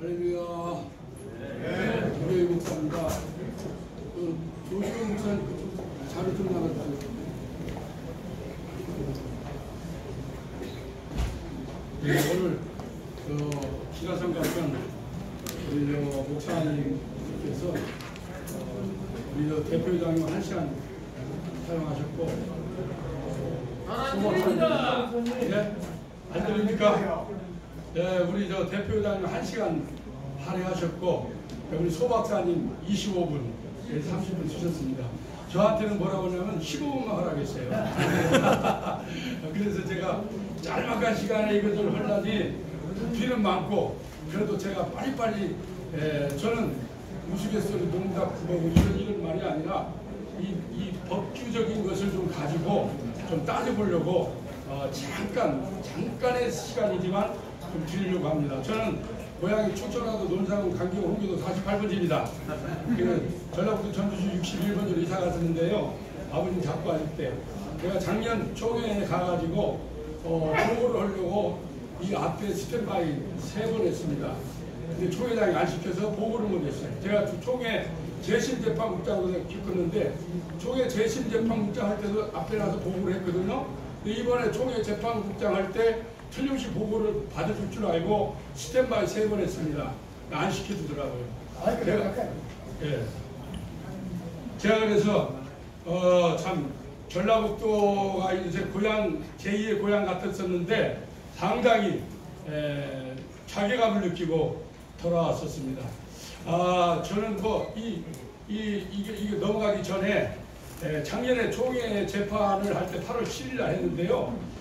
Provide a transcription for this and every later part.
할렐루야. 우리 목사입니다. 조시원 목사님 자료 좀 나눠주세요. 오늘 기라성 갔던 우리 목사님께서 우리 대표회장님 1시간 사용하셨고 네? 안 들립니까? 네, 우리 대표회장님 1시간 할애하셨고 우리 소박사님 25분 30분 쓰셨습니다. 저한테는 뭐라고 하냐면 15분만 하라겠어요. 그래서 제가 짤막한 시간에 이것을 하려니 비는 많고 그래도 제가 빨리빨리 저는 우스갯소리 농담 구하고 이런 말이 아니라 이 법규적인 것을 좀 가지고 좀 따져보려고 잠깐의 시간이지만 좀 드리려고 합니다. 저는 고향이 충청남도 논산 강경 홍교도 48번지입니다. 전라북도 전주시 61번지로 이사 갔었는데요. 아버님 잡고 하실 때 제가 작년 총회에 가가지고 보고를 하려고 이 앞에 스탠바이 3번 했습니다. 근데 총회장이 안 시켜서 보고를 못 했어요. 제가 총회 재심재판국장으로 겪었는데 총회 재심재판국장 할 때도 앞에 나서 보고를 했거든요. 근데 이번에 총회 재판국장 할 때 틀림없이 보고를 받아줄 줄 알고 스탠바이 3번 했습니다. 안 시켜주더라고요. 제가 그래서 참 전라북도가 이제 고향 제2의 고향 같았었는데 상당히 자괴감을 느끼고 돌아왔었습니다. 저는 이게 넘어가기 전에 작년에 총회 재판을 할 때 8월 7일 날 했는데요.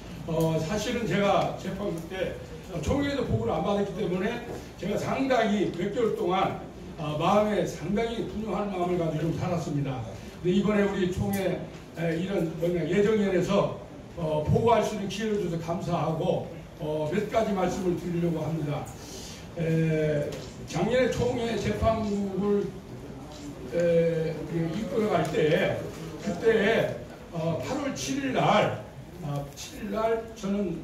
사실은 제가 재판 때 총회에도 보고를 안 받았기 때문에 제가 상당히 몇 개월 동안 마음에 상당히 분노하는 마음을 가지고 좀 살았습니다. 근데 이번에 우리 총회 이런 예정위원회에서 보고할 수 있는 기회를 줘서 감사하고 몇 가지 말씀을 드리려고 합니다. 작년에 총회 재판국을 이끌어갈 때 그때 8월 7일 날 저는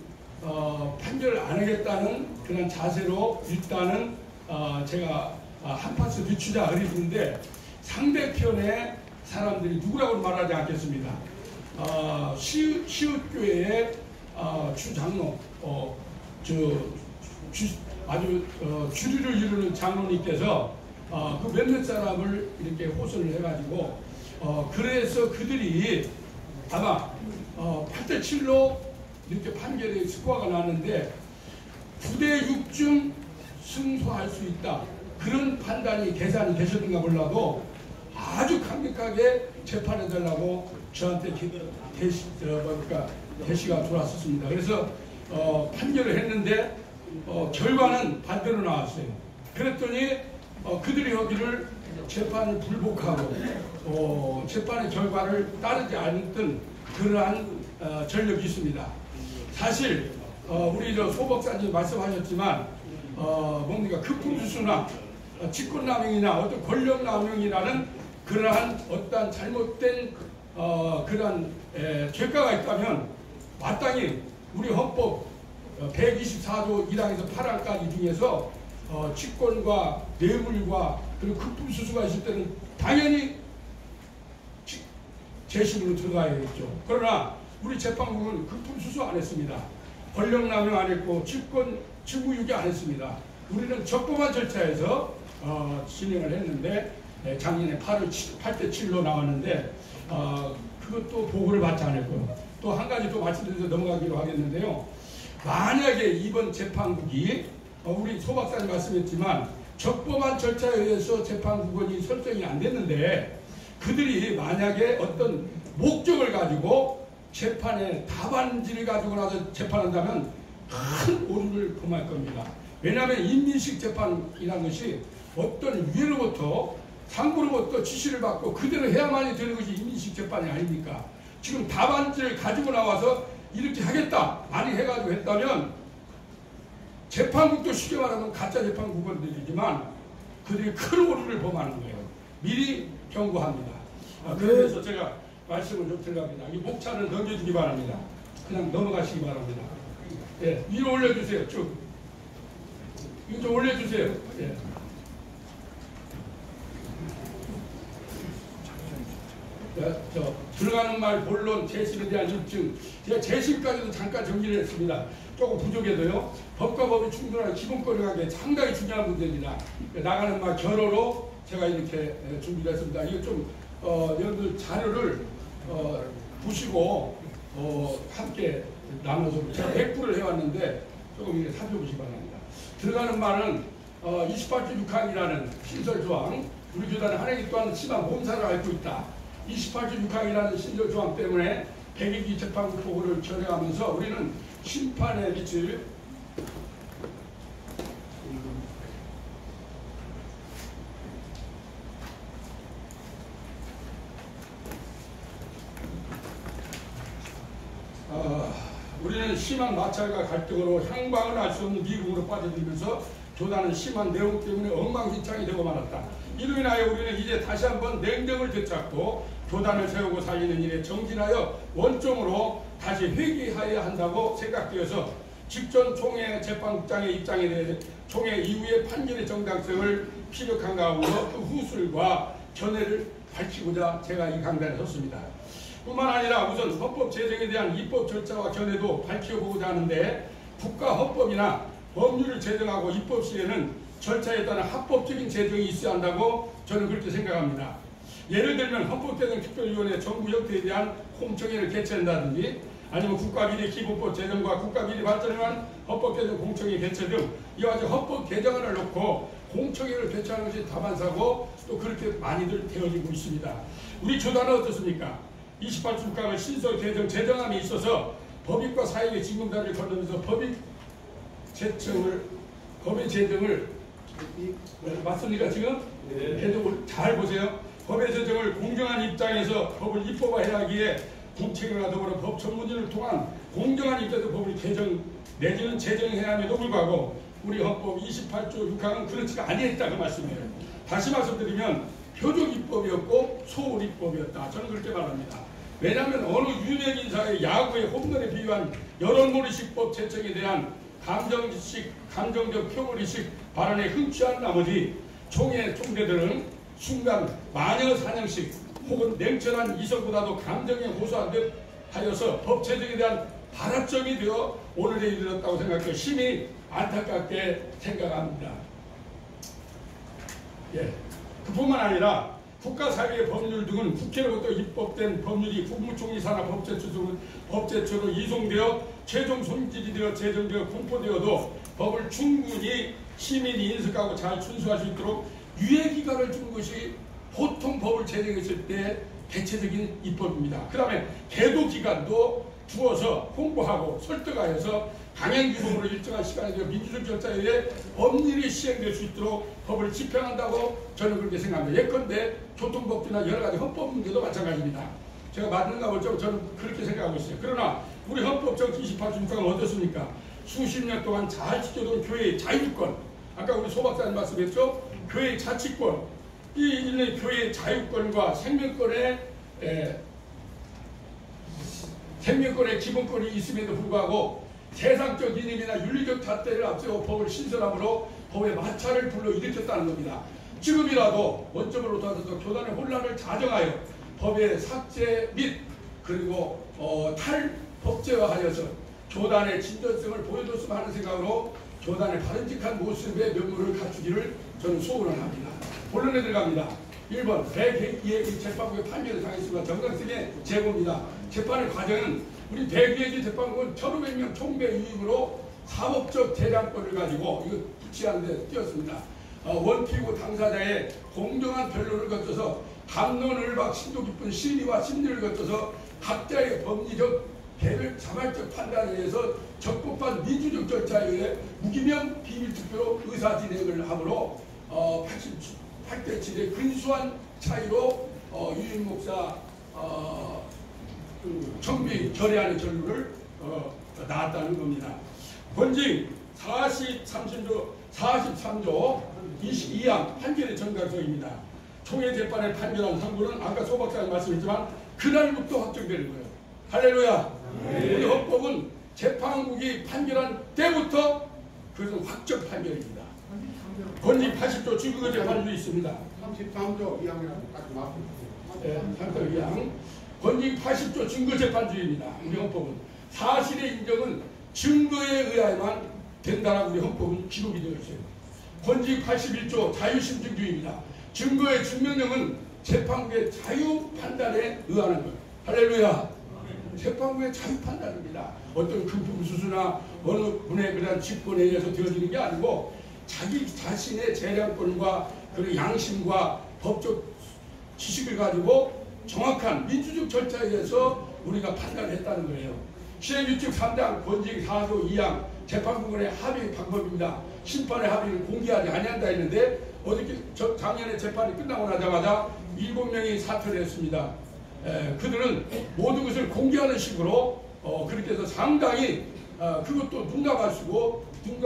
판결을 안 하겠다는 그런 자세로 일단은 제가 한파스 늦추자 그랬는데 상대편의 사람들이 누구라고 말하지 않겠습니다. 시읒교회의 주장로 아주 주류를 이루는 장로님께서 그 몇몇 사람을 이렇게 호소를 해가지고 그래서 그들이 아마 8대7로 이렇게 판결의 스코어가 나는데 9대6쯤 승소할 수 있다. 그런 판단이 계산이 되셨는가 몰라도 아주 강력하게 재판해달라고 저한테 대시가 들어왔었습니다. 그래서 판결을 했는데 결과는 반대로 나왔어요. 그랬더니 그들이 여기를 재판을 불복하고 재판의 결과를 따르지 않던 그러한 전력이 있습니다. 사실 우리 소박사님 말씀하셨지만 뭡니까 급풍수수나 직권남용이나 어떤 권력남용이라는 그러한 어떤 잘못된 그러한 죄가가 있다면 마땅히 우리 헌법 124조 1항에서 8항까지 중에서 직권과 뇌물과 그리고 급풍수수가 있을 때는 당연히 재심으로 들어가야겠죠. 그러나 우리 재판국은 급풍수수 안 했습니다. 권력남용 안 했고 직권 직무유기 안 했습니다. 우리는 적법한 절차에서 진행을 했는데 작년에 8대7로 나왔는데 그것도 보고를 받지 않았고요. 또 한 가지 또 말씀드려서 넘어가기로 하겠는데요. 만약에 이번 재판국이 우리 소 박사님 말씀했지만 적법한 절차에 의해서 재판국원이 설정이 안 됐는데 그들이 만약에 어떤 목적을 가지고 재판에 답안지를 가지고 나서 재판한다면 큰 오류를 범할 겁니다. 왜냐하면 인민식 재판이라는 것이 어떤 위로부터 상부로부터 지시를 받고 그대로 해야만이 되는 것이 인민식 재판이 아닙니까? 지금 답안지를 가지고 나와서 이렇게 하겠다 많이 해가지고 했다면 재판국도 쉽게 말하면 가짜 재판국원들이지만 그들이 큰 오류를 범하는 거예요. 미리 경고합니다. 그래서 제가 말씀을 좀 들어갑니다. 이 목차를 넘겨주기 바랍니다. 그냥 넘어가시기 바랍니다. 예, 위로 올려주세요. 쭉. 이거 좀 올려주세요. 예. 들어가는 말, 본론, 재심에 대한 입증. 제가 재심까지도 잠깐 정리를 했습니다. 조금 부족해도요. 법과 법이 충돌하는 기본권을 게 상당히 중요한 문제입니다. 나가는 말 결어로 제가 이렇게 준비를 했습니다. 이거 좀 여러분들 자료를 보시고 함께 나눠서 제가 100%를 해왔는데 조금 이렇게 살펴보시기 바랍니다. 들어가는 말은 28조 6항이라는 신설조항, 우리 교단은 하나님 또한 심한 본사를 앓고 있다. 28조 6항이라는 신설조항 때문에 백일기 재판국 보고를 결행하면서 우리는 심판의 빛을 우리는 심한 마찰과 갈등으로 향방을 알 수 없는 미궁으로 빠져들면서 교단은 심한 내용 때문에 엉망진창이 되고 말았다. 이로 인하여 우리는 이제 다시 한번 냉정을 되찾고 교단을 세우고 살리는 일에 정진하여 원점으로 다시 회귀하여야 한다고 생각되어서 직전 총회 재판국장의 입장에 대해 총회 이후의 판결의 정당성을 피력한 가운데 그 후술과 견해를 밝히고자 제가 이 강단에 섰습니다. 뿐만 아니라 우선 헌법 제정에 대한 입법 절차와 견해도 밝혀보고자 하는데 국가 헌법이나 법률을 제정하고 입법 시에는 절차에 따른 합법적인 제정이 있어야 한다고 저는 그렇게 생각합니다. 예를 들면 헌법개정특별위원회 정부 형태에 대한 공청회를 개최한다든지 아니면 국가비리 기본법 제정과 국가비리 발전을 위한 헌법개정 공청회 개최 등 이와 같이 헌법 개정안을 놓고 공청회를 개최하는 것이 다반사고 또 그렇게 많이들 되어지고 있습니다. 우리 교단은 어떻습니까? 28조 6항을 신설 개정 제정함에 있어서 법익과 사익의 징검다리를 걸으면서 법의 제정을 맞습니까 지금? 네. 개정을 잘 보세요. 법의 제정을 공정한 입장에서 법을 입법화해야 하기에 공청회와 더불어 법 전문위를 통한 공정한 입장에서 법을 개정 내지는 제정해야 함에도 불구하고 우리 헌법 28조 6항은 그렇지가 아니했다 그 말씀이에요. 다시 말씀드리면 표적 입법이었고 소홀 입법이었다. 저는 그렇게 말합니다. 왜냐하면 어느 유명 인사의 야구의 홈런에 비유한 여론몰이식법 제정에 대한 감정적 표몰이식 발언에 흥취한 나머지 총대들은 순간 마녀 사냥식 혹은 냉철한 이성보다도 감정에 호소한 듯 하여서 법 제정에 대한 발악점이 되어 오늘에 이르렀다고 생각해 심히 안타깝게 생각합니다. 예. 그뿐만 아니라 국가사회의 법률 등은 국회로부터 입법된 법률이 국무총리 산하 법제처로 이송되어 최종 손질이 되어 제정되어 공포되어도 법을 충분히 시민이 인식하고 잘 준수할 수 있도록 유예기간을 준 것이 보통 법을 제정했을 때 대체적인 입법입니다. 그 다음에 계도기간도 두어서 홍보하고 설득하여서 강행규범으로 일정한 시간에 되어 민주적 절차에 의해 법률이 시행될 수 있도록 법을 집행한다고 저는 그렇게 생각합니다. 예컨대 교통법규나 여러가지 헌법 문제도 마찬가지입니다. 제가 맞는가 볼지 저는 그렇게 생각하고 있어요. 그러나 우리 헌법적 28조 6항은 어떻습니까? 수십 년 동안 잘 지켜온 교회의 자유권, 아까 우리 소 박사님 말씀했죠? 교회의 자치권, 이 일련의 교회의 자유권과 생명권의 기본권이 있음에도 불구하고 세상적 이념이나 윤리적 잣대를 앞세워 법을 신설함으로 법의 마찰을 불러일으켰다는 겁니다. 지금이라도 원점으로 돌아서서 교단의 혼란을 자정하여 법의 삭제 및 그리고 탈법제화하여서 교단의 진전성을 보여줬으면 하는 생각으로 교단의 바른직한 모습의 면모를 갖추기를 저는 소원을 합니다. 본론에 들어갑니다. 1번 백예기 재판부의 판결을 당했습니다. 정당성의 제고입니다. 재판의 과정은 우리 백예기 재판부는 1,500명 총배 유입으로 사법적 재량권을 가지고 이거 붙이하는 데 뛰었습니다. 원피고 당사자의 공정한 변론을 거쳐서 감론을박 심도 깊은 심리와 심리를 거쳐서 각자의 법리적 개별 자발적 판단에 의해서 적법한 민주적 절차에 의해 무기명 비밀투표로 의사진행을 하므로 88대 7의 근소한 차이로 유임 목사 청비 결의안의 전류를 나왔다는 겁니다. 본징 43조 22항 판결의 정당성입니다. 총회 재판에 판결한 상고는 아까 소 박사님 말씀했지만 그날부터 확정되는 거예요. 할렐루야. 네. 우리 헌법은 재판국이 판결한 때부터 그것은 확정 판결입니다. 권익 80조 증거재판주의 있습니다. 33조 2항이라고까지 나왔습니다. 네, 3조 2항. 권익 80조 증거재판주의입니다. 우리 헌법은 사실의 인정은 증거에 의하여만 된다라고 우리 헌법은 기록이 되어 있어요. 권익 81조 자유심증주의입니다. 증거의 증명력은 재판부의 자유 판단에 의하는 거예요. 할렐루야. 재판부의 자유 판단입니다. 어떤 금품 수수나 어느 분의 그런 직권에 의해서 되어지는 게 아니고 자기 자신의 재량권과 그리고 양심과 법적 지식을 가지고 정확한 민주적 절차에 의해서 우리가 판단했다는 거예요. 시행규칙 3당 권직 4조 2항 재판부간의 합의 방법입니다. 심판의 합의를 공개하지 아니한다 했는데 어저께 작년에 재판이 끝나고 나자마자 7명이 사퇴를 했습니다. 그들은 모든 것을 공개하는 식으로 그렇게 해서 상당히 그것도 눈 감아주고 눈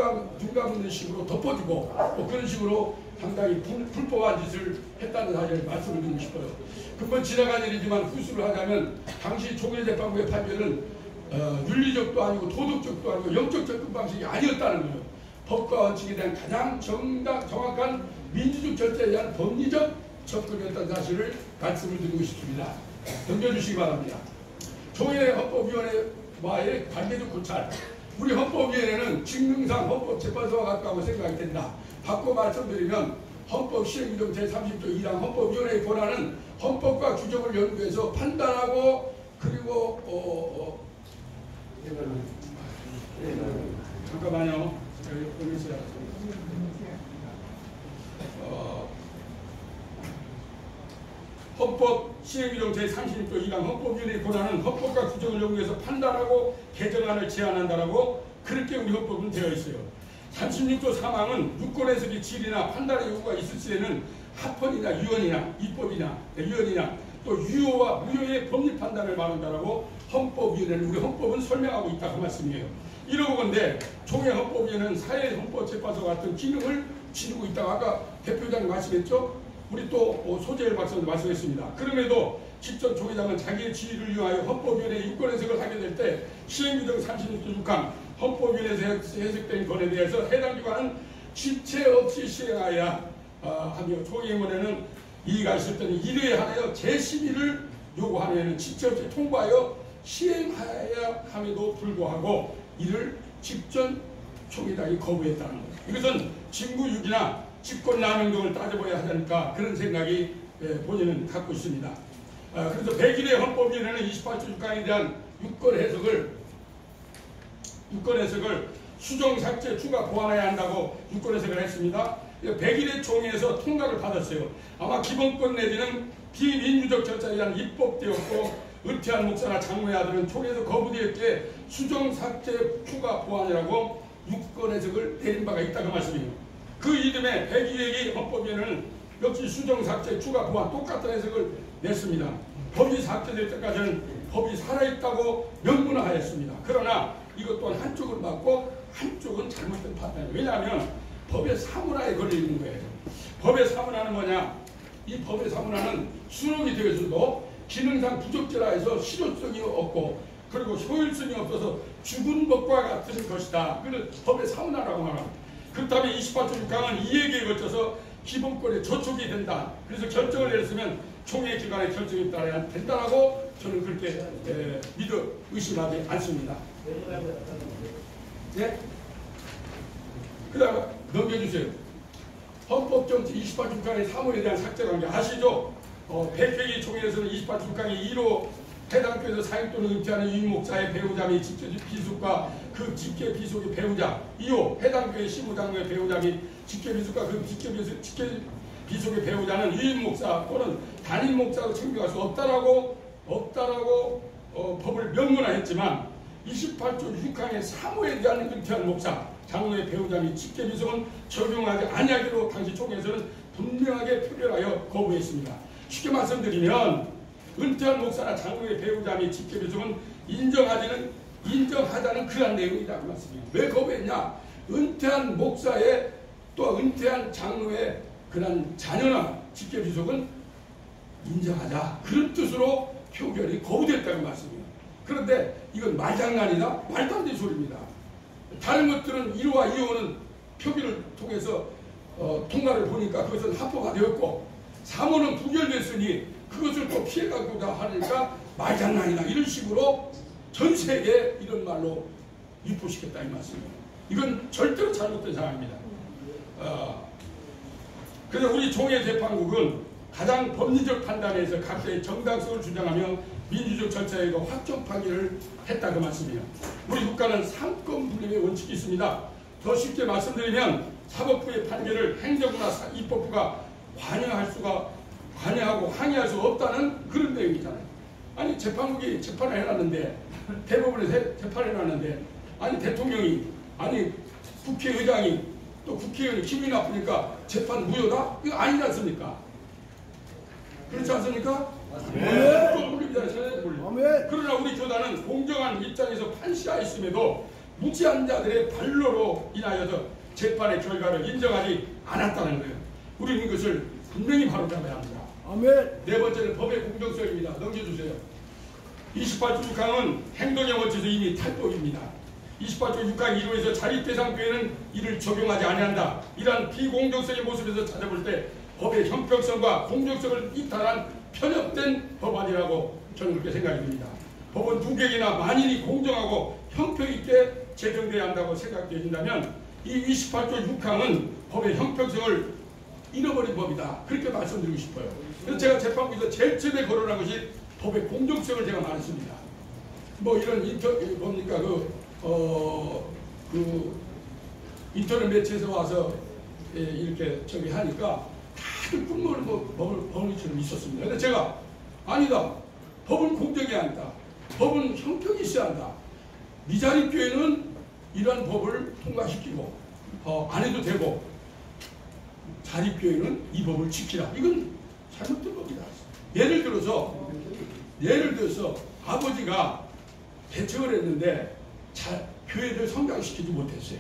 감는 식으로 덮어주고 그런 식으로 상당히 불법한 짓을 했다는 사실을 말씀을 드리고 싶어요. 금방 지나간 일이지만 후수를 하자면 당시 총회재판부의 판결은 윤리적도 아니고 도덕적도 아니고 영적 접근 방식이 아니었다는 거예요. 법과 원칙에 대한 가장 정확한 민주적 절차에 대한 법리적 접근이었다는 사실을 말씀을 드리고 싶습니다. 넘겨주시기 바랍니다. 총회 헌법위원회와의 관계적 고찰. 우리 헌법위원회는 직능상 헌법재판소와 같다고 생각이 된다. 바꿔 말씀드리면 헌법 시행규정 제30조 1항 헌법위원회의 권한은 헌법과 규정을 연구해서 판단하고 그리고 잠깐만요. 헌법 시행규정 제36조 1항 헌법위원회의 권한은 헌법과 규정을 연구해서 판단하고 개정안을 제안한다라고 그렇게 우리 헌법은 되어 있어요. 36조 3항은 유권 해석의 질이나 판단의 요구가 있을 시에는 합헌이나 유언이나 입법이나 유언이나 또 유효와 무효의 법리 판단을 말한다라고 헌법위원회는 우리 헌법은 설명하고 있다고 말씀이에요. 이러고건데 총회 헌법위원회는 사회헌법재판소 같은 기능을 지니고 있다고 아까 대표장님 말씀했죠. 우리 또 소재일 박사도 말씀했습니다. 그럼에도 직전 총회장은 자기의 지위를 위하여 헌법위원회의 유권 해석을 하게 될 때 시행규정 36조 6항 헌법위원회에서 해석된 건에 대해서 해당 기관은 지체 없이 시행하여야 하며 총회위원회는 이의가 있을 때는 이르에 한하여 제12를 요구하면 지체 없이 통과하여 시행하여야 함에도 불구하고 이를 직전 총회장이 거부했다는 것. 이것은 직무유기나 직권남용 등을 따져봐야 하니까 그런 생각이 본인은 갖고 있습니다. 그래서 100일의 헌법위원회는 28조 6항에 대한 유권 해석을 수정, 삭제, 추가, 보완해야 한다고 유권 해석을 했습니다. 100일의 총회에서 통과를 받았어요. 아마 기본권 내지는 비민주적 절차에 의한 입법되었고 은퇴한 목사나 장로의 아들은 총회에서 거부되었기에 수정, 삭제, 추가, 보완이라고 유권 해석을 내린 바가 있다고 말씀이에요. 그 이듬해 102회기 헌법위원회는 역시 수정, 삭제, 추가, 보완 똑같은 해석을 냈습니다. 법이 삭제될 때까지는 법이 살아있다고 명문화하였습니다. 그러나 이것 또한 한쪽은 맞고 한쪽은 잘못된 판단이에요. 왜냐하면 법의 사문화에 걸려있는 거예요. 법의 사문화는 뭐냐? 이 법의 사문화는 수록이 되어서도 기능상 부적절하 해서 실효성이 없고 그리고 효율성이 없어서 죽은 법과 같은 것이다. 그걸 법의 사문화라고 말합니다. 그렇다면 28조 6항은 이 얘기에 거쳐서 기본권에 저촉이 된다. 그래서 결정을 내렸으면 총회 기관의 결정에 따라야 된다라고 저는 그렇게 믿어 의심하지 않습니다. 네? 그 다음에 넘겨주세요. 헌법정치 28조 6항의 사무에 대한 삭제 관계 아시죠? 100회기 총회에서는 28조 6항의 1호 해당 교회에서 사역 또는 은퇴하는 유임목사의 배우자 및 직계 비속과 그 직계 비속의 배우자 2호 해당 교회 시무장로의 배우자 및 직계 비속과 그 직계 비속의 배우자는 유임목사 또는 단임목사로 청구할 수 없다라고 법을 명문화했지만 28조 6항의 사무에 대한 은퇴한 목사 장로의 배우자 및 직계 비속은 적용하지 아니하기로 당시 총회에서는 분명하게 표결하여 거부했습니다. 쉽게 말씀드리면 은퇴한 목사나 장로의 배우자 및 직계 비속은 인정하자는 그러한 내용이라고 말씀입니다. 왜 거부했냐? 은퇴한 목사의 또 은퇴한 장로의 그런 자녀나 직계 비속은 인정하자. 그런 뜻으로 표결이 거부됐다는 말씀입니다. 그런데 이건 말장난이다? 말도 안 되는 소리입니다. 다른 것들은 1호와 2호는 표결을 통해서 통과를 보니까 그것은 합법화 되었고 3호는 부결됐으니 그것을 또 피해가고자 하니까 말장난이다 이런 식으로 전 세계에 이런 말로 유포시켰다 이 말씀이에요. 이건 절대로 잘못된 상황입니다. 그래서 우리 종의 재판국은 가장 법리적 판단에서 각자의 정당성을 주장하며 민주적 절차에도 확정 판결을 했다 그 말씀이에요. 우리 국가는 삼권 분립의 원칙이 있습니다. 더 쉽게 말씀드리면 사법부의 판결을 행정부나 입법부가 관여하고 항의할 수 없다는 그런 내용이잖아요. 아니 재판국이 재판을 해놨는데 대법원에서 재판을 해놨는데 아니 대통령이 아니 국회의장이 또 국회의원이 기분이 나쁘니까 재판 무효다? 이거 아니지 않습니까? 그렇지 않습니까? 그러나 우리 교단은 공정한 입장에서 판시하였음에도 무지한 자들의 반로로 인하여서 재판의 결과를 인정하지 않았다는 거예요. 우리는 이것을 분명히 바로잡아야 합니다. 아멘. 네 번째는 법의 공정성입니다. 넘겨주세요. 28조 6항은 행동의 원칙에서 이미 탈법입니다. 28조 6항 1호에서 자립대상교회는 이를 적용하지 아니한다. 이러한 비공정성의 모습에서 찾아볼 때 법의 형평성과 공정성을 이탈한 편협된 법안이라고 저는 그렇게 생각이 듭니다. 법은 누구에게나 만인이 공정하고 형평 있게 제정되어야 한다고 생각되어진다면 이 28조 6항은 법의 형평성을 잃어버린 법이다. 그렇게 말씀드리고 싶어요. 그래서 제가 재판부에서 제일 처음에 거론한 것이 법의 공정성을 제가 말했습니다. 뭐 이런 뭡니까 인터넷 매체에서 와서 이렇게 저기 하니까 다들 뿜어는 법률처럼 있었습니다. 근데 제가 아니다. 법은 공정해야 한다. 법은 형평이 있어야 한다. 미자립교회는 이러한 법을 통과시키고 안 해도 되고 자립교회는 이 법을 지키라. 이건 잘못된 법이다. 예를 들어서 아버지가 개척을 했는데 교회를 성장시키지 못했어요.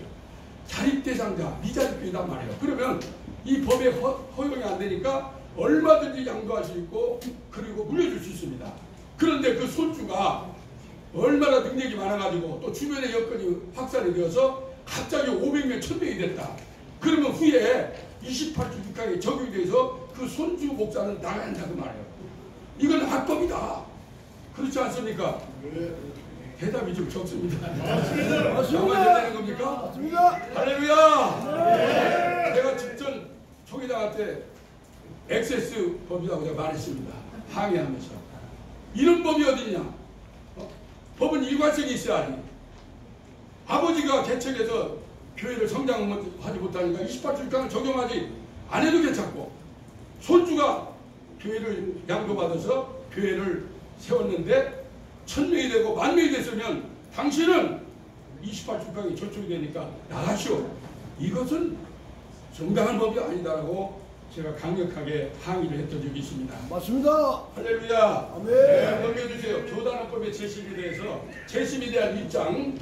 자립대상자, 미자립교회단 말이에요. 그러면 이 법에 허용이 안 되니까 얼마든지 양도할 수 있고 그리고 물려줄 수 있습니다. 그런데 그 손주가 얼마나 능력이 많아가지고 또 주변의 여건이 확산이 되어서 갑자기 500명, 1000명이 됐다. 그러면 후에 28조 6항에 적용돼서 그 손주 목사는 나가야 한다 그 말이에요. 이건 합법이다. 그렇지 않습니까? 대답이 좀 적습니다. 맞습니다. 되는 겁니까? 맞습니다. 할렐루야! 제가 직전 총회장한테 액세스 법이라고 제가 말했습니다. 항의하면서. 이런 법이 어디냐? 법은 일관성이 있어야 하니. 아버지가 개척해서 교회를 성장하지 못하니까 28조 6항을 적용하지 안 해도 괜찮고 손주가 교회를 양도받아서 교회를 세웠는데 1000명이 되고 10,000명이 됐으면 당신은 28조 6항이 저촉이 되니까 나가시오. 이것은 정당한 법이 아니다라고 제가 강력하게 항의를 했던 적이 있습니다. 맞습니다. 할렐루야. 아멘. 네, 넘겨주세요. 교단헌법의 재심에 대해서 재심에 대한 입장.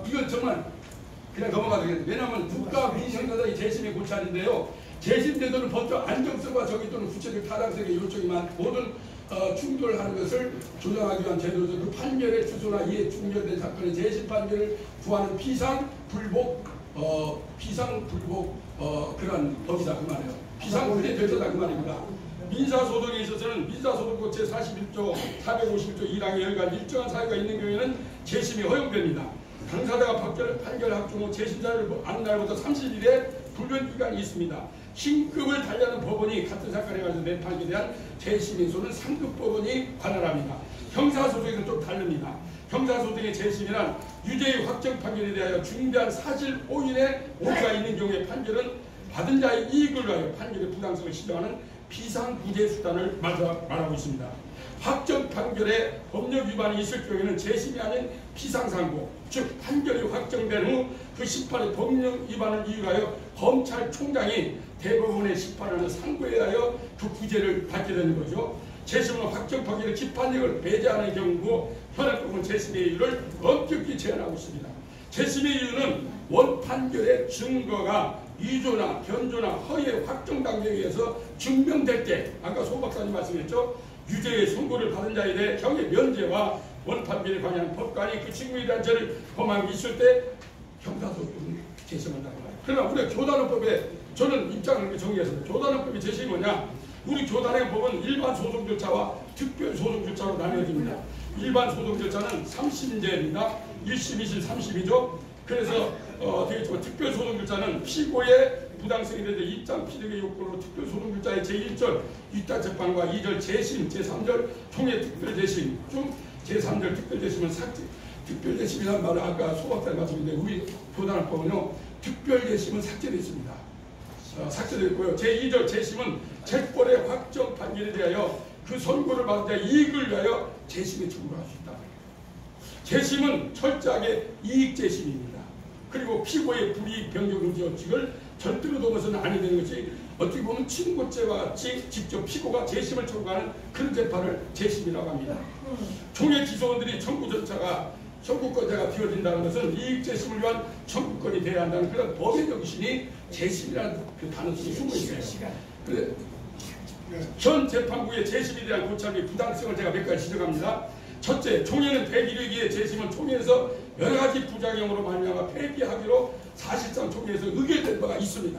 이건 정말 그냥 넘어가도 되겠는데 왜냐하면 국가 민생과의 재심의 고찰인데요. 재심 제도는 법적 안정성과 정의 또는 구체적 타당성의 요청이 모든 충돌하는 것을 조정하기 위한 제도로서 그 판결의 주소나 이에 충돌된 사건의 재심 판결을 구하는 피상불복 그런 법이다 그 말이에요. 피상불의 절차다 그 말입니다. 민사소송에 있어서는 민사소송법 제41조 451조 1항에 의한 일정한 사유가 있는 경우에는 재심이 허용됩니다. 당사자가 판결 확정 후 재심사를 안 날부터 30일의 불변기간이 있습니다. 신급을 달리하는 법원이 같은 사건에 관해서 낸 판결에 대한 재심인소는 상급 법원이 관할합니다. 형사소송에는 좀 다릅니다. 형사소송의 재심이란 유죄의 확정 판결에 대하여 중대한 사실 오인의 오류가 있는 경우에 판결은 받은 자의 이익을 위하여 판결의 부당성을 신뢰하는 비상구제 수단을 말하고 있습니다. 확정 판결에 법령 위반이 있을 경우에는 재심이 아닌 피상상고, 즉 판결이 확정된 후 그 심판의 법령 위반을 이유하여 검찰총장이 대법원의 심판하는 상고에 의하여 그 구제를 받게 되는 거죠. 재심은 확정 판결의 기판력을 배제하는 경우고 현행법은 재심의 이유를 엄격히 제한하고 있습니다. 재심의 이유는 원 판결의 증거가 위조나 변조나 허위의 확정 단계에 의해서 증명될 때 아까 소 박사님 말씀했죠. 유죄의 선고를 받은 자에 대해 형의 면제와 원판결에 관한 법관이 그 직무에 대한 죄를 범함이 있을 때 형사소송을 재심한다고 말해요. 그러나 우리가 교단헌법에 저는 입장을 이렇게 정리했습니다. 교단원법의 제시는 뭐냐? 우리 교단의 법은 일반 소송 절차와 특별 소송 절차로 나뉘어집니다. 일반 소송 절차는 3심제입니다. 1심, 2심, 3심이죠. 그래서 되겠지만 특별 소송 절차는 피고의 부당성에 대해서 입장 피력의 요건으로 특별 소송 절차의 제1절 위탁 재판과 2절 재심, 제3절 총회 특별 재심 중 제3절 특별 재심은 삭제. 특별 재심이라는 말은 아까 소박사님 말씀인데 우리 교단법은요 특별 재심은 삭제되어 있습니다. 삭제되어 있고요. 제2절 재심은 재벌의 확정 판결에 대하여 그 선고를 받은 자 이익을 위하여 재심에 청구할 수 있다. 재심은 철저하게 이익 재심입니다. 그리고 피고의 불이익 변경 금지 원칙을 절대로 넘어서는 아니 되는 것이 어떻게 보면 친고죄와 같이 직접 피고가 재심을 청구하는 그런 재판을 재심이라고 합니다. 총회 기소원들이 청구 절차가 청구권자가 비워진다는 것은 이익 재심을 위한 청구권이 돼야 한다는 그런 법의 정신이 재심이라는 그 단어 속에 숨어 있어요. 그래, 현 재판부의 재심에 대한 고찰 및 부당성을 제가 몇 가지 지적합니다. 첫째, 총회는 101회기에 재심은 총회에서 여러 가지 부작용으로 말미암아 폐기하기로 사실상 총회에서 의결된 바가 있습니다.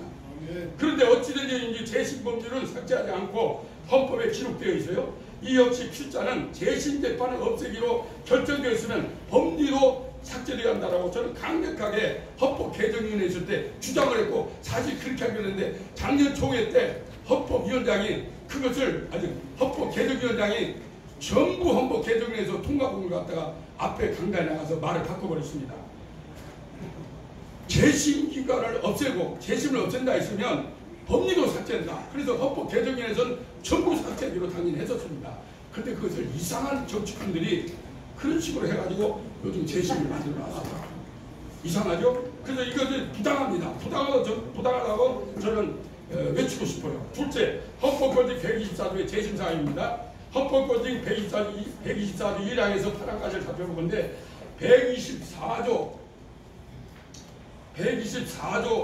그런데 어찌되든지 재심 법률은 삭제하지 않고 헌법에 기록되어 있어요. 이 역시 필자는 재심 재판을 없애기로 결정되었으면 법리로 삭제되어야 한다라고 저는 강력하게 헌법 개정위원회에 있을 때 주장을 했고 사실 그렇게 하기로 했는데 작년 총회 때 헌법위원장이 그것을 아직 헌법 개정위원장이 전부 헌법 개정위원회에서 통과본을 갖다가 앞에 강단에 나가서 말을 바꿔버렸습니다. 재심 기간을 없애고 재심을 없앤다 했으면 법리로 삭제한다. 그래서 헌법 개정위원회에서는 전부 삭제하기로 당연히 했었습니다. 그런데 그것을 이상한 정치꾼들이 그런 식으로 해가지고 요즘 재심을 만들어 놨습니다. 이상하죠? 그래서 이것은 부당합니다. 부당하다고 저는 외치고 싶어요. 둘째, 헌법규정 124조의 재심사항입니다. 헌법규정 124조 1항에서 8항까지를 살펴보건데 124조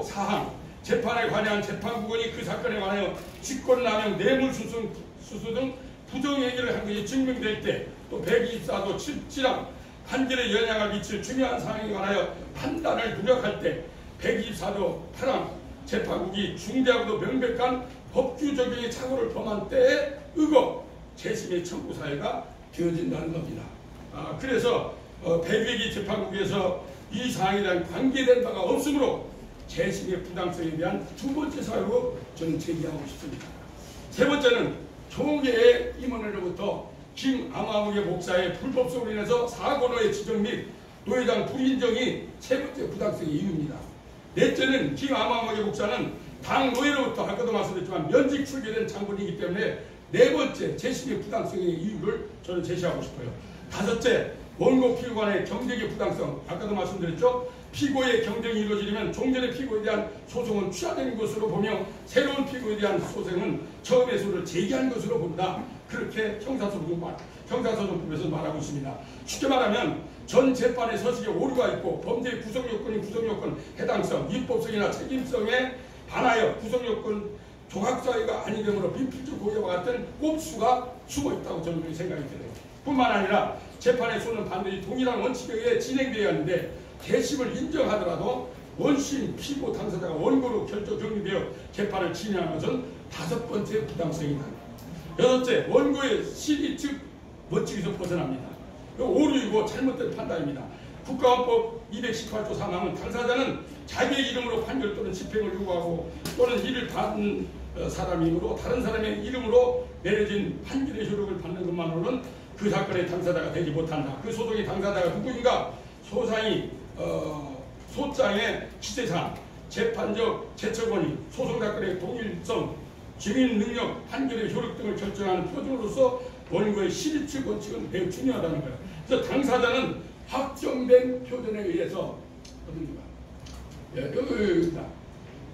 4항 재판에 관한 재판부원이 그 사건에 관하여 직권남용, 뇌물수수 등 부정행위를 한 것이 증명될 때, 또 124조 7항 판결에 영향을 미칠 중요한 사항에 관하여 판단을 누락할 때, 124조 8항 재판국이 중대하고도 명백한 법규 적용의 착오를 범한 때에 의거 재심의 청구 사유가 되어진다는 겁니다. 그래서 102기 재판국에서 이 사항에 대한 관계된 바가 없으므로 재심의 부당성에 대한 두 번째 사유로 저는 제기하고 싶습니다. 세 번째는 총회의 임원으로부터 김암화무개 목사의 불법성으로 인해서 사건의 지정 및 노회장 불인정이 세 번째 부당성의 이유입니다. 넷째는 김암화무개 목사는 당 노회로부터 아까도 말씀드렸지만 면직 출교된 장군이기 때문에 네 번째 재심의 부당성의 이유를 저는 제시하고 싶어요. 다섯째, 원고 피고 간의 경쟁의 부당성. 아까도 말씀드렸죠. 피고의 경쟁이 이루어지려면 종전의 피고에 대한 소송은 취하되는 것으로 보며 새로운 피고에 대한 소송은 처음의 소를 제기한 것으로 본다. 그렇게 형사소송법에서 말하고 있습니다. 쉽게 말하면 전 재판의 서식에 오류가 있고 범죄의 구성요건인 구성요건 해당성, 입법성이나 책임성에 반하여 구성요건 조각사유가 아니되므로 민필적 고의와 같은 꼼수가 숨어있다고 저는 생각이 들어요. 뿐만 아니라 재판의 소는 반드시 동일한 원칙에 의해 진행되어야 하는데 재심을 인정하더라도 원심 피고 당사자가 원고로 결정 정리되어 재판을 진행하는 것은 다섯 번째 부당성이다. 여섯째, 원고의 실의 즉 원칙에서 벗어납니다. 오류이고 잘못된 판단입니다. 국가헌법 218조 3항은 당사자는 자기의 이름으로 판결 또는 집행을 요구하고 또는 이를 받은 사람이므로 다른 사람의 이름으로 내려진 판결의 효력을 받는 것만으로는 그 사건의 당사자가 되지 못한다. 그 소송의 당사자가 누구인가? 소상이 소장의 기재사항, 재판적 제처권이, 소송사건의 동일성, 증인 능력, 판결의 효력 등을 결정하는 표준으로서 원고의 실의칙 원칙은 매우 중요하다는 거예요. 그래서 당사자는 확정된 표준에 의해서 여기다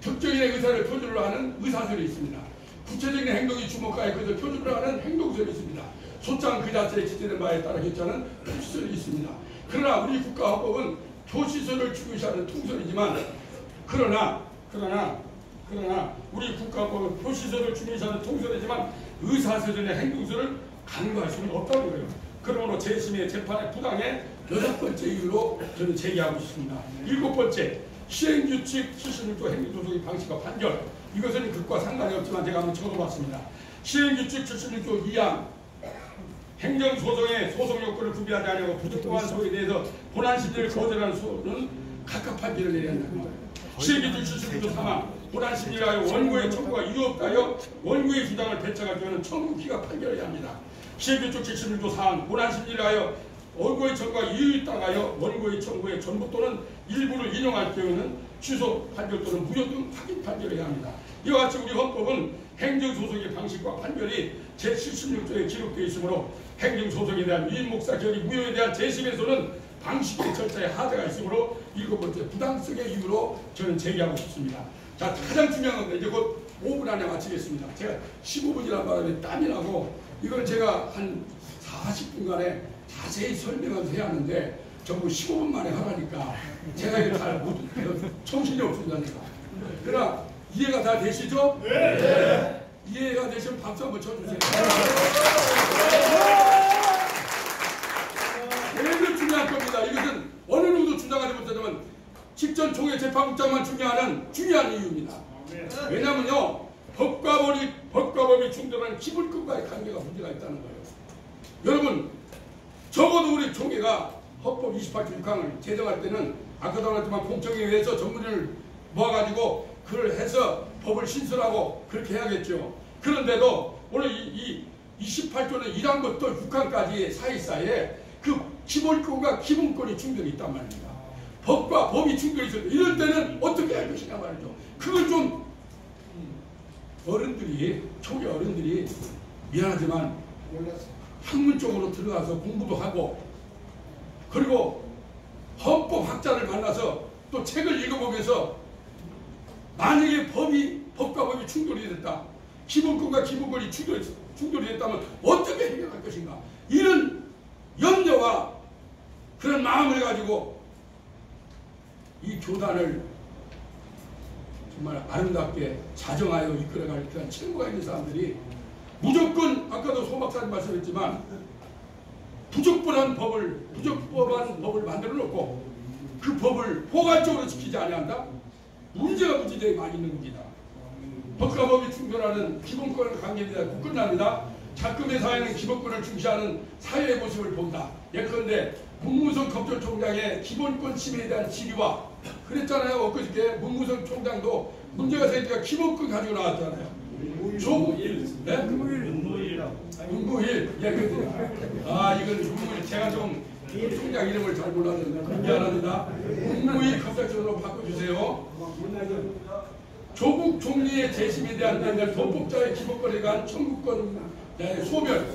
특정인의 의사를 표준으로 하는 의사설이 있습니다. 구체적인 행동이 주목하여 그것을 표준으로 하는 행동설이 있습니다. 소장 그 자체에 기재된 바에 따라 결정하는 표시설이 있습니다. 그러나 우리 국가헌법은 표시설을 중요시하는 통설이지만 그러나 우리 국가헌법은 표시설을 중요시하는 통설이지만 의사설이나 행동설을 간과할 수는 없다는 거예요. 그러므로 재심의 재판의 부당의 여섯 번째 이유로 저는 제기하고 싶습니다. 일곱 번째, 시행규칙 76조 행정소송의 방식과 판결. 이것은 그것과 상관이 없지만 제가 한번 적어봤습니다. 시행규칙 76조 2항 행정소송의 소송 요건을 구비하지 아니하고 부적법한 소에 대해서 본안심리를 거절하는 소는 각각 판결을 내려야 한다는 거예요. 시행규칙 76조 3항 본안심리를 하여 원고의 청구가 이유 없다 하여 원고의 주장을 배척할 경우는 청구기가 판결해야 합니다. 시행규칙 76조 4항 본안심리를 하여 원고의 청구가 이유 있다 하여 원고의 청구의 전부 또는 일부를 인용할 경우는 취소 판결 또는 무효 등 확인 판결해야 합니다. 이와 같이 우리 헌법은 행정소송의 방식과 판결이 제76조에 기록되어 있으므로 행정소송에 대한 위임목사 결의 무효에 대한 재심에서는 방식의 절차에 하자가 있으므로 7번째 부당성의 이유로 저는 제기하고 싶습니다. 자, 가장 중요한 건데 이제 곧 5분 안에 마치겠습니다. 제가 15분이라는 바람에 땀이 나고 이걸 제가 한 40분간에 자세히 설명하면서 해야 하는데 전부 15분 만에 하라니까 제가 이걸 잘 못, 정신이 없습니다. 그러나 이해가 다 되시죠? 네. 이해가 되시면 박수 한번 쳐주세요. 제일 중요한 겁니다. 이것은 어느 누구도 주장하지 못하지만 직전 총회 재판국장만 중요한 이유입니다. 왜냐하면요, 법과 법이 충돌하는 기본권과의 관계가 문제가 있다는 거예요. 여러분, 적어도 우리 총회가 헌법 28조 6항을 제정할 때는 아까도 말했지만 공청회에 의해서 전문인을 모아가지고 그걸 해서 법을 신설하고 그렇게 해야겠죠. 그런데도 오늘 이 28조는 1항부터 6항까지 사이사이에 그 기본권과 기본권이 충돌이 있단 말입니다. 법과 법이 충돌이 있을 때 이럴 때는 어떻게 할 것이냐 말이죠. 그걸 좀 총회 어른들이 미안하지만 학문 쪽으로 들어가서 공부도 하고 그리고 헌법학자를 만나서 또 책을 읽어보면서 만약에 법과 법이 충돌이 됐다. 기본권과 기본권이 충돌이 됐다면 어떻게 해결할 것인가. 이런 염려와 그런 마음을 가지고 이 교단을 정말 아름답게 자정하여 이끌어갈 그런 책무가 있는 사람들이 무조건 아까도 소 박사님 말씀했지만 부적법한 법을 만들어 놓고 그 법을 포괄적으로 지키지 아니한다? 문제가 무지되게 많이 있는 겁니다. 법과 법이 충돌하는 기본권 관계에 대한 끝납니다. 작금의 사회는 기본권을 중시하는 사회의 모습을 본다. 예컨대 문무성 검찰총장의 기본권 침해에 대한 질의와 그랬잖아요. 엊그저께 문무성 총장도 문제가 생기니까 기본권 가지고 나왔잖아요. 조무일. 네? 문무일. 예, 이건 문무일. 제가 좀 총장 이름을 잘 몰라서 미안합니다. 문무일 검찰총장으로 바꿔주세요. 조국 총리의 재심에 대한 내면 헌법자의 기본권에 관한 청구권 소멸.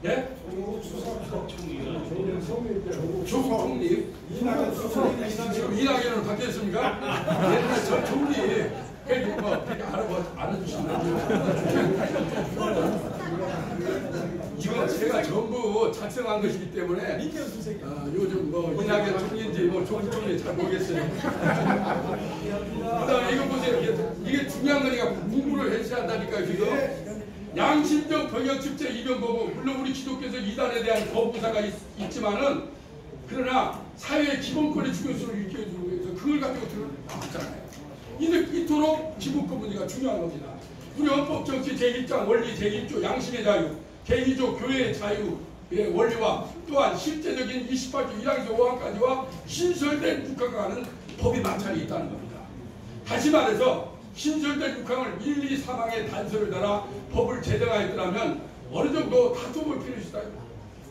네? 조국 총리. 이낙연으로 바뀌었습니까? 옛날 전 총리. 알아주시면 이거 제가 전부 작성한 것이기 때문에 요즘 이낙연 총리인지 조국 총리 잘 모르겠어요. 그다음에 이거 보세요. 이게 중요한 거니까 공부를 해야 한다니까요. 지금 양심적 병역집제 이변법은 물론 우리 기독교에서 이단에 대한 거부사가 있지만은 그러나 사회의 기본권의 중요성을 일깨워주기 위해서 그걸 가지고 나왔잖아요. 이토록 기본권 문제가 중요한 겁니다. 우리 헌법 정치 제1장 원리 제1조 양심의 자유, 제2조 교회의 자유의 원리와 또한 실제적인 28조 1항에서 5항까지와 신설된 6항과 하는 법이 마찰이 있다는 겁니다. 다시 말해서 신설된 6항을 1, 2, 3항의 단서를 달아 법을 제정하였더라면 어느 정도 다퉈볼 필요가 있다.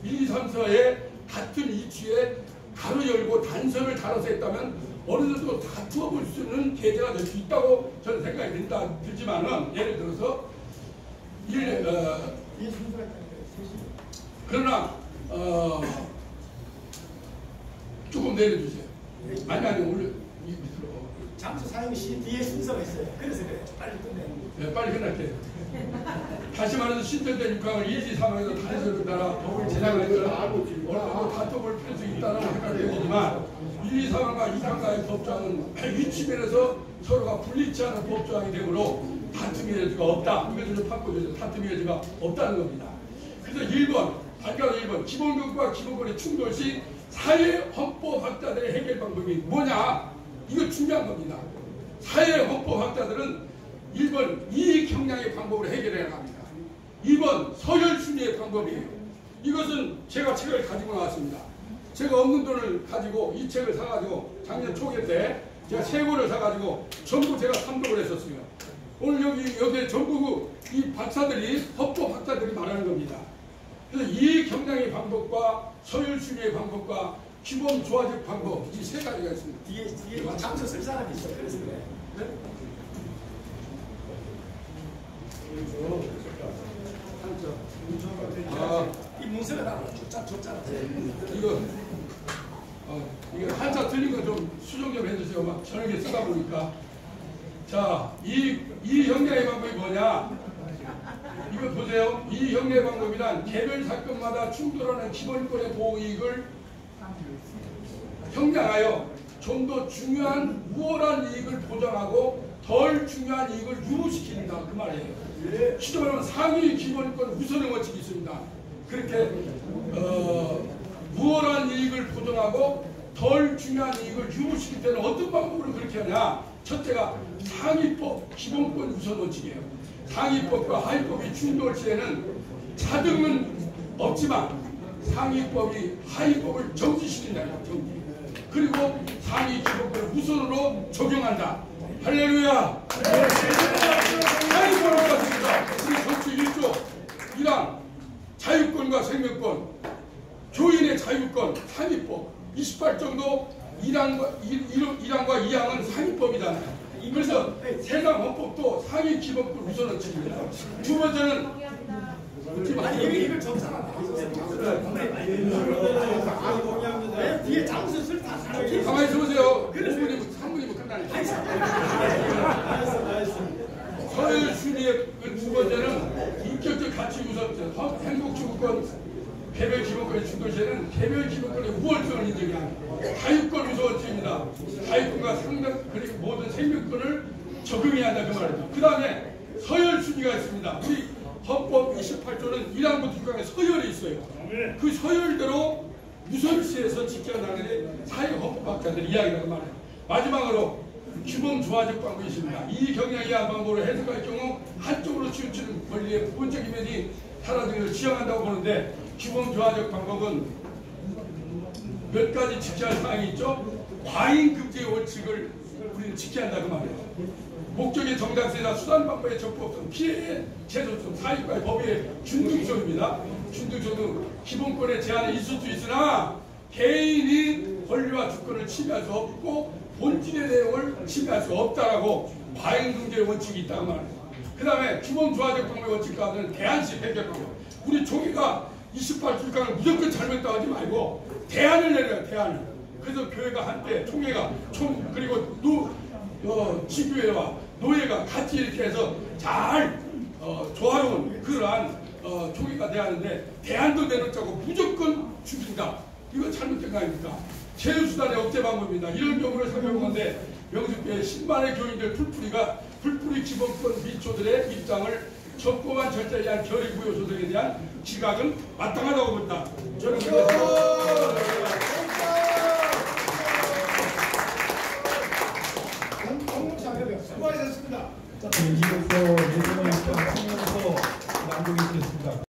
1, 2, 3, 4의 같은 이치에 가로 열고 단서를 달아서 했다면 어느 정도 다투어 볼 수 있는 계제가 될 수 있다고 저는 생각이 들지만은 예를 들어서 그러나 조금 내려주세요. 아니 올려 밑으로. 장소 사용 시 뒤에 순서가 있어요. 그래서 그래요. 빨리 끝내. 네, 빨리 끝낼게요. 다시 말해서 신설된 6항을 1, 2, 3항에서 단서를 따라 법을 제정하였더라 어느 정도 다투어 볼 필요가 있다는 생각이 들지만 1, 2, 3항과 2항과의 법조항은 위치면에서 서로가 분리치 않은 법조항이 되므로 다툼의 여지가 없다. 이것을 좀 바꿔줘서 다툼의 여지가 없다는 겁니다. 그래서 1번, 아까 1번 기본권과 기본권의 충돌 시 사회 헌법학자들의 해결 방법이 뭐냐? 이거 중요한 겁니다. 사회헌법학자들은 1번 이익 형량의 방법으로 해결해 나갑니다. 2번 서열순위의 방법이에요. 이것은 제가 책을 가지고 나왔습니다. 제가 없는 돈을 가지고 이 책을 사가지고 작년 초기 때 제가 세 권을 사가지고 전부 제가 탐독을 했었어요. 오늘 여기에 전부 이 박사들이 헌법학자들이 말하는 겁니다. 그래서 이익 형량의 방법과 서열순위의 방법과 규범 조화적 방법 이 세 가지가 있습니다. 뒤에 장소 쓸 사람이 있어. 그래서 그래. 네? 이 문서가 나와 줬잖아. 이거 한자 틀린 거 좀 수정 좀 해주세요. 막 저녁에 쓰다 보니까. 자, 이 형량의 방법이 뭐냐? 이거 보세요. 이 형량의 방법이란 개별 사건마다 충돌하는 기본권의 보호 이익을 형량하여 좀 더 중요한 우월한 이익을 보장하고 덜 중요한 이익을 유무시킨다 그 말이에요. 쉽게 말하면 상위 기본권 우선의 원칙이 있습니다. 그렇게 우월한 이익을 보장하고 덜 중요한 이익을 유무시킬 때는 어떤 방법으로 그렇게 하냐? 첫째가 상위법 기본권 우선 원칙이에요. 상위법과 하위법이 충돌 시에는 차등은 없지만 상위법이 하위법을 정지시킨다. 정지. 그리고 상위 기본권을 우선으로 적용한다. 할렐루야! 하위법을 갖습니다. 우리 전체 1조 1항 자유권과 생명권, 교인의 자유권, 상위법 28정도 1항과 2항은 상위법이잖아요. 그래서 세상 헌법도 상위 기본권 우선 원칙입니다. 두 번째는 아니 이걸 적잖아. 뒤에 장소 쓸다 사람. 가만히 있어보세요. 5분이면 3분이면 끝나니까. 서열순위의 두 번째는 인격적 가치 우선, 행복주권, 개별 기본권의 충돌 시에는 개별 기본권의 우월성을 인정합니다. 자유권 우선 원칙입니다. 자유권과 상당 그리고 모든 생명권을 적용해야 한다 그 말이죠. 그 다음에 서열순위가 있습니다. 우리 헌법 28조는 1항부터 6항에 서열이 있어요. 그 서열대로 우선시에서 지켜야 나가는 사회헌법학자들이 이야기하는 말이에요. 마지막으로 규범 조화적 방법이 있습니다. 이 경향에 의한 방법으로 해석할 경우 한쪽으로 치우치는 권리의 부분적 이면이 사라지는 것을 지향한다고 보는데 규범 조화적 방법은 몇 가지 지켜야 할 사항이 있죠. 과잉 금지의 원칙을 우리는 지켜야 한다 그 말이에요. 목적의 정당성이나 수단 방법의 적법성, 피해의 제도성, 사익과의 법의 균등성입니다. 균등성은 기본권의 제한이 있을 수 있으나 개인이 권리와 주권을 침해할 수 없고 본질의 내용을 침해할 수 없다라고 과잉 금지의 원칙이 있다고 말합니다. 그 다음에 규범 조화적 방법의 원칙 가운데는 대안식 해결 방법. 우리 총회가 28주간을 무조건 잘못했다고 하지 말고 대안을 내려요. 대안을. 그래서 교회가 한때 총회가 그리고 지교회와 노예가 같이 이렇게 해서 잘 조화로운 그러한 총회가 대하는데 대안도 내놓자고 무조건 죽인다. 이거 잘못된 거 아닙니까? 제휴수단의 억제 방법입니다. 이런 경우를 살펴보건데 명숙교회 10만의 교인들 풀뿌리 기본권 민초들의 입장을 적법한 절차에 의한 결의 부여 소송에 대한 기각은 마땅하다고 본다. 저는